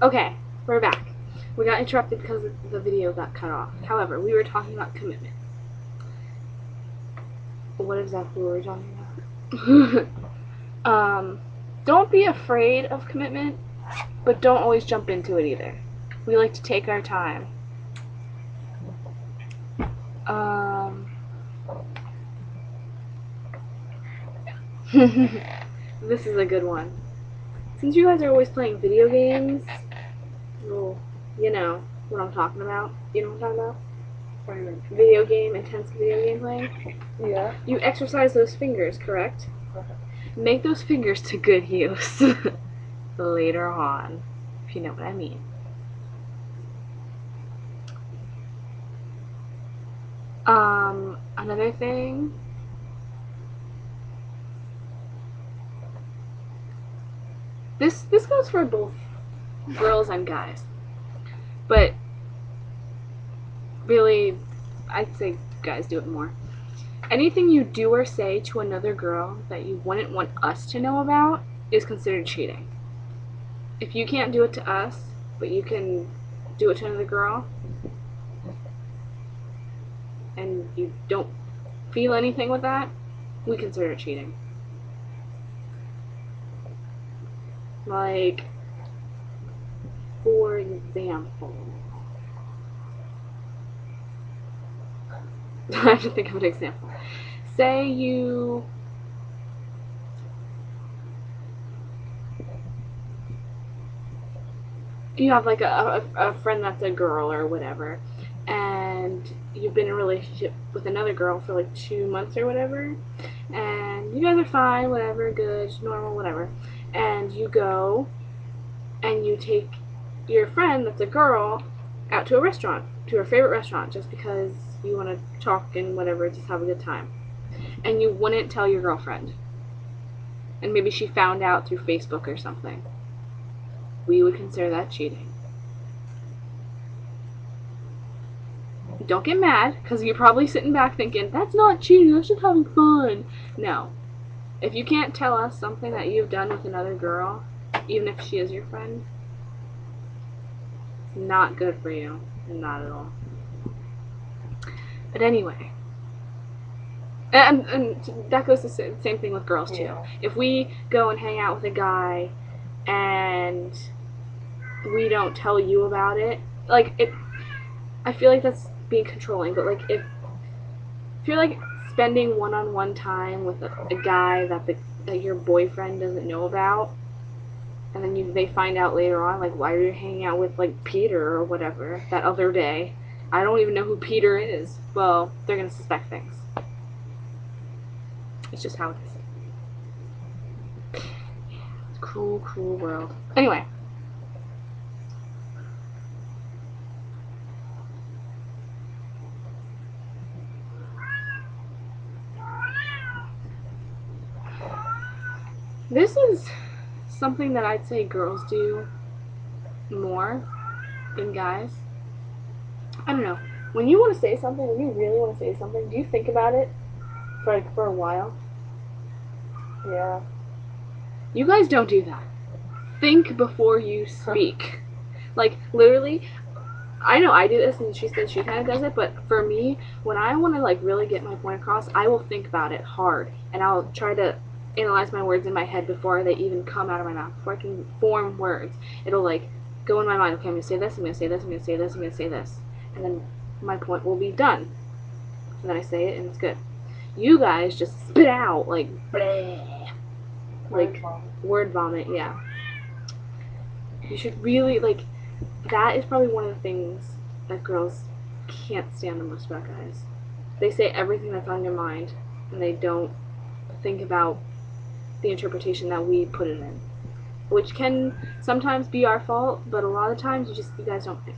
Okay, we're back. We got interrupted because the video got cut off. However, we were talking about commitment. What exactly were we talking about? Don't be afraid of commitment, but don't always jump into it either. We like to take our time. This is a good one. Since you guys are always playing video games, well, you know what I'm talking about. You know what I'm talking about? What do you mean? Video game, intense video game playing. Yeah. You exercise those fingers, correct? Make those fingers to good use later on, if you know what I mean. Another thing. This goes for both girls and guys, but really, I'd say guys do it more. Anything you do or say to another girl that you wouldn't want us to know about is considered cheating. If you can't do it to us, but you can do it to another girl, and you don't feel anything with that, we consider it cheating. Like, for example, I have to think of an example. Say you have like a friend that's a girl or whatever, and you've been in a relationship with another girl for like 2 months or whatever, and you guys are fine, whatever, good, normal, whatever, and you go and you take your friend that's a girl out to a restaurant, to her favorite restaurant, just because you want to talk and whatever, just have a good time, and you wouldn't tell your girlfriend, and maybe she found out through Facebook or something, we would consider that cheating. Don't get mad, because you're probably sitting back thinking, that's not cheating, that's just having fun. No. If you can't tell us something that you've done with another girl, even if she is your friend, it's not good for you. Not at all. But anyway. And that goes the same thing with girls, too. Yeah. If we go and hang out with a guy and we don't tell you about it, like, I feel like that's being controlling, but like if you're like spending one-on-one time with a guy that your boyfriend doesn't know about, and then they find out later on, like, why are you hanging out with like Peter or whatever that other day? I don't even know who Peter is. Well, they're gonna suspect things. It's just how it is. It's a cruel, cruel world. Anyway. This is something that I'd say girls do more than guys. I don't know. When you want to say something, when you really want to say something, do you think about it for a while? Yeah. You guys don't do that. Think before you speak. Like, literally, I know I do this, and she said she kind of does it, but for me, when I want to, like, really get my point across, I will think about it hard, and I'll try to analyze my words in my head before they even come out of my mouth, before I can form words. It'll, like, go in my mind, okay, I'm going to say this, I'm going to say this, I'm going to say this, I'm going to say this, and then my point will be done. And then I say it, and it's good. You guys just spit out, like, bleh. Like, word vomit, yeah. You should really, like, that is probably one of the things that girls can't stand the most about guys. They say everything that's on your mind, and they don't think about the interpretation that we put it in, which can sometimes be our fault, but a lot of times you guys don't think.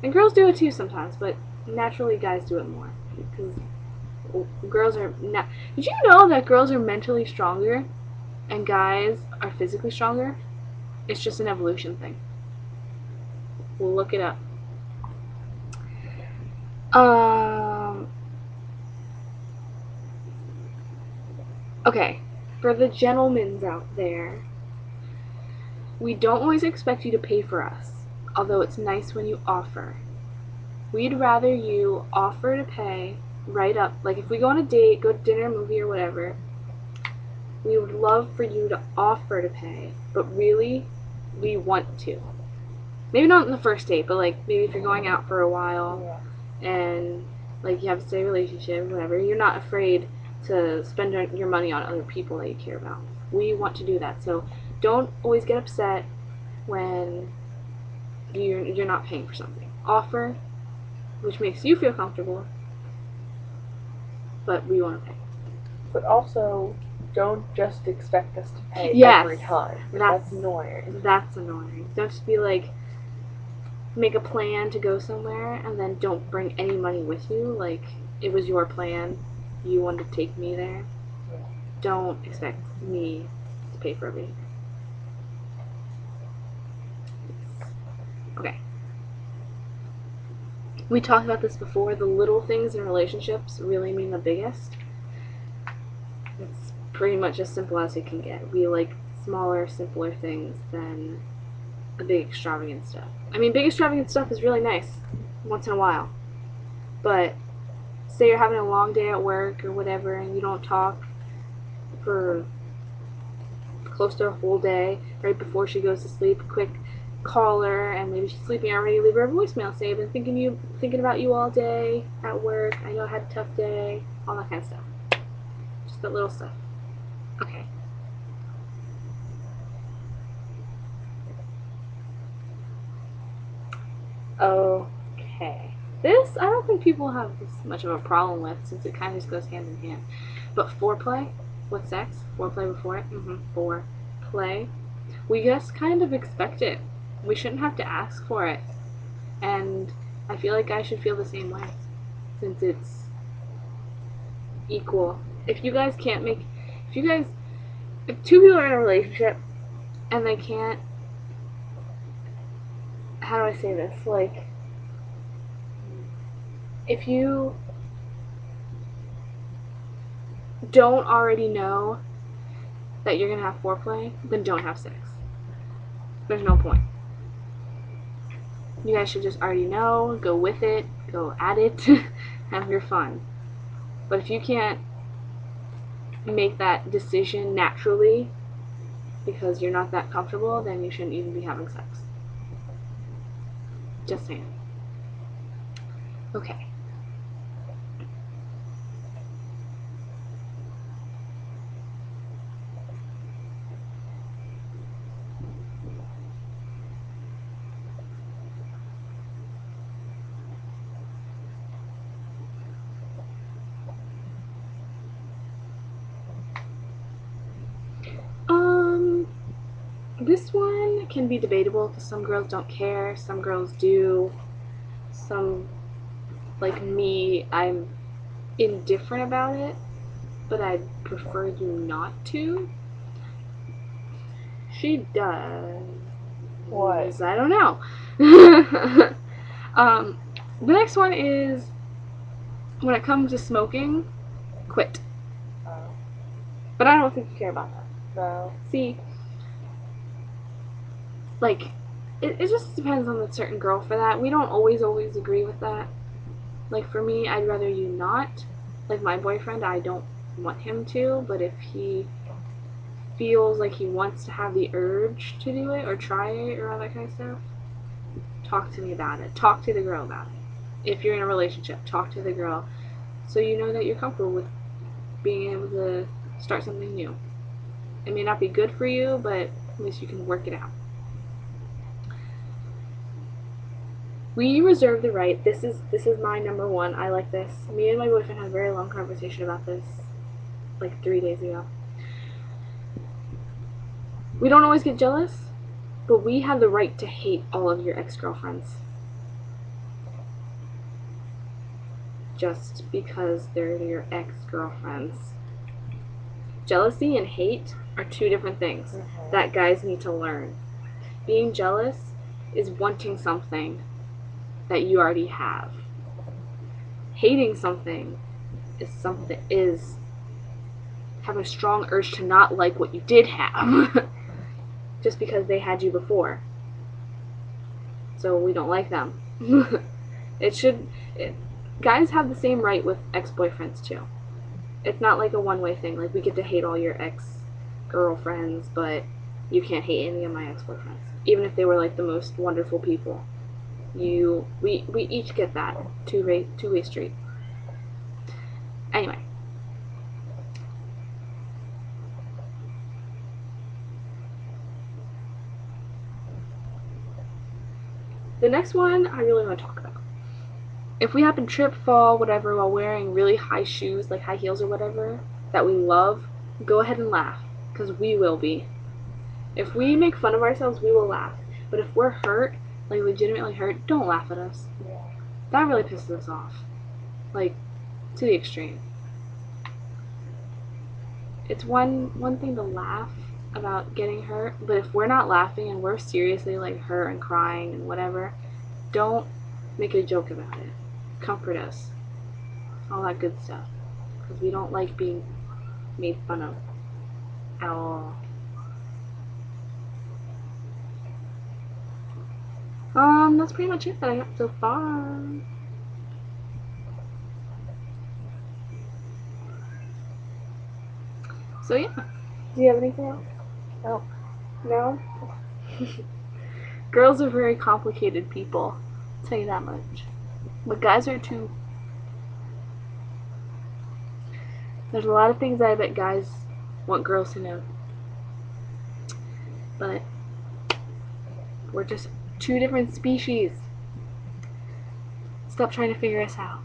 And girls do it too sometimes, but naturally guys do it more, because girls are not. Did you know that girls are mentally stronger and guys are physically stronger? It's just an evolution thing. We'll look it up. Okay. for the gentlemen out there, we don't always expect you to pay for us, although it's nice when you offer. We'd rather you offer to pay right up. Like if we go on a date, go to dinner, movie, or whatever, we would love for you to offer to pay, but really, we want to. Maybe not in the first date, but like maybe if you're going out for a while and like you have a steady relationship, whatever, you're not afraid to spend your money on other people that you care about. We want to do that, so don't always get upset when you're not paying for something. Offer, which makes you feel comfortable, but we want to pay. But also, don't just expect us to pay every time. That's annoying. That's annoying. Don't just be like, make a plan to go somewhere and then don't bring any money with you. Like, it was your plan. You wanted to take me there. Yeah. Don't expect me to pay for everything. Okay. We talked about this before. The little things in relationships really mean the biggest. It's pretty much as simple as it can get. We like smaller, simpler things than the big extravagant stuff. I mean, big extravagant stuff is really nice once in a while. But say you're having a long day at work or whatever and you don't talk for close to a whole day, right before she goes to sleep, quick call her, and maybe she's sleeping already, leave her a voicemail, say, I've been thinking about you all day at work, I know I had a tough day, all that kind of stuff. Just that little stuff. Okay. Okay. This, I don't think people have this much of a problem with, since it kind of just goes hand in hand. But foreplay with sex, foreplay before it, foreplay, we just kind of expect it. We shouldn't have to ask for it. And I feel like I should feel the same way, since it's equal. If two people are in a relationship and they can't, how do I say this? Like, if you don't already know that you're gonna have foreplay, then don't have sex. There's no point. You guys should just already know, go with it, go at it, have your fun. But if you can't make that decision naturally because you're not that comfortable, then you shouldn't even be having sex. Just saying. Okay. This one can be debatable because some girls don't care, some girls do. Some, like me, I'm indifferent about it, but I'd prefer you not to. She does. What? I don't know. The next one is, when it comes to smoking, quit. Oh. But I don't think you care about that. No. See, like, it just depends on the certain girl for that. We don't always agree with that. Like, for me, I'd rather you not. Like, my boyfriend, I don't want him to, but if he feels like he wants to have the urge to do it or try it or all that kind of stuff, talk to me about it. Talk to the girl about it. If you're in a relationship, talk to the girl so you know that you're comfortable with being able to start something new. It may not be good for you, but at least you can work it out. We reserve the right. This is my number one. I like this. Me and my boyfriend had a very long conversation about this like 3 days ago. We don't always get jealous, but we have the right to hate all of your ex-girlfriends. Just because they're your ex-girlfriends. Jealousy and hate are two different things that guys need to learn. Being jealous is wanting something that you already have. Hating something is have a strong urge to not like what you did have just because they had you before. So we don't like them. Guys have the same right with ex-boyfriends too. It's not like a one-way thing. Like, we get to hate all your ex-girlfriends, but you can't hate any of my ex-boyfriends. Even if they were like the most wonderful people. We each get that two-way street. Anyway. The next one I really want to talk about. If we happen to trip, fall, whatever, while wearing really high shoes, like high heels or whatever, that we love, go ahead and laugh, because we will be. If we make fun of ourselves, we will laugh. But if we're hurt, like legitimately hurt, don't laugh at us. Yeah. That really pisses us off. Like, to the extreme. It's one thing to laugh about getting hurt, but if we're not laughing and we're seriously like hurt and crying and whatever, don't make a joke about it. Comfort us. All that good stuff. Because we don't like being made fun of at all. That's pretty much it that I got so far. So yeah. Do you have anything else? No. No? Girls are very complicated people. I'll tell you that much. But guys are too. There's a lot of things I bet guys want girls to know. But we're just two different species. Stop trying to figure us out.